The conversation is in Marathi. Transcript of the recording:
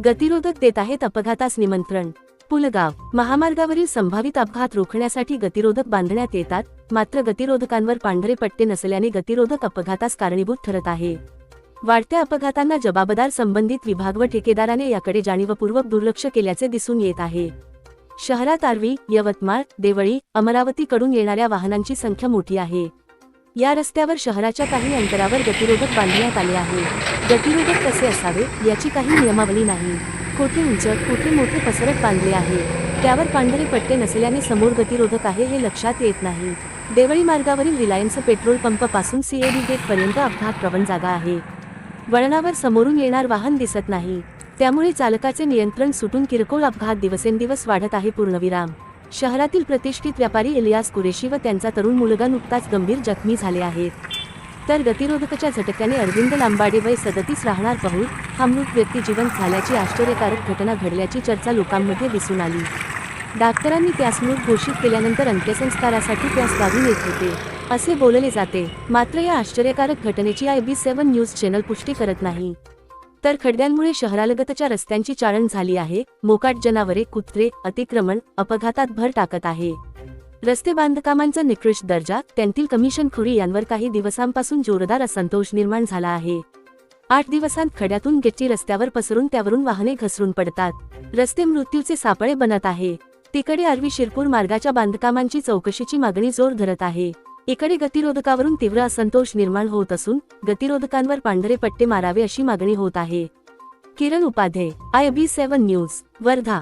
गतिरोधक देत आहेत अपघातास निमंत्रण. पुलगाव महामार्गावरील संभावित अपघात रोखण्यासाठी गतिरोधक बांधण्यात येतात, मात्र गतिरोधकांवर पांढरे पट्टे नसल्याने गतिरोधक अपघातास कारणीभूत ठरत आहे. वाढत्या अपघातांना जबाबदार संबंधित विभाग व ठेकेदाराने याकडे जाणीवपूर्वक दुर्लक्ष केल्याचे दिसून येत आहे. शहरात आर्वी, यवतमाळ, देवळी, अमरावतीकडून येणाऱ्या वाहनांची संख्या मोठी आहे. या रस्त्यावर शहराच्या काही अंतरावर गतिरोधक बांधण्यात आले आहे. गतिरोधक कसे असावे याची काही नियमावली नाही. कोठे उंच, कोठे मोठे पसरट बांधले आहे. त्यावर पांढरे पट्टे नसल्याने समोर गतिरोधक आहे हे लक्षात येत नाही. देवळी मार्गावरील रिलायन्स पेट्रोल पंप पासून सीएडी गेट पर्यंत अपघात प्रवण जागा आहे. वळणावर समोरून येणार वाहन दिसत नाही, त्यामुळे चालकाचे नियंत्रण सुटून किरकोळ अपघात दिवसेंदिवस वाढत आहे. पूर्णविराम. शहरातील प्रतिष्ठित व्यापारी इलियास कुरेशी व त्यांचा तरुण मुलगा नुकताच गंभीर जखमी झाले आहेत. तर गतिरोधकाच्या झटक्याने अरविंद लांबाडे वय 37 राहणार पहुळ हा मृत व्यक्ती जिवंत झाल्याची आश्चर्यकारक घटना घडल्याची चर्चा लोकांमध्ये दिसून आली. डॉक्टरांनी त्यास मृत घोषित केल्यानंतर अंत्यसंस्कारासाठी त्यास गावी नेत होते असे बोलले जाते. मात्र या आश्चर्यकारक घटनेची IB7 न्यूज चॅनल पुष्टी करत नाही. तर खड्ड्यांमुळे शहरालगतच्या रस्त्यांची चाळण झाली आहे. मोकाट जनावरे, कुत्रे, अतिक्रमण अपघातात भर टाकत आहे. रस्ते बांधकामांचा निकृष्ट दर्जा, त्यांतील कमिशनखोरी यांवर काही दिवसांपासून जोरदार असंतोष निर्माण झाला आहे. 8 दिवसांत खड्यातून गिट्टी रस्त्यावर पसरून त्यावरून वाहने घसरून पडतात. रस्ते मृत्यूचे सापळे बनत आहे. तिकडे आर्वी शिरपूर मार्गाच्या बांधकामांची चौकशीची मागणी जोर धरत आहे. इकडे गतिरोधकावरून तीव्र असंतोष निर्माण होत असून गतिरोधकांवर पांढरे पट्टे मारावे अशी मागणी होत आहे. किरण उपाध्ये, IB7 न्यूज, वर्धा.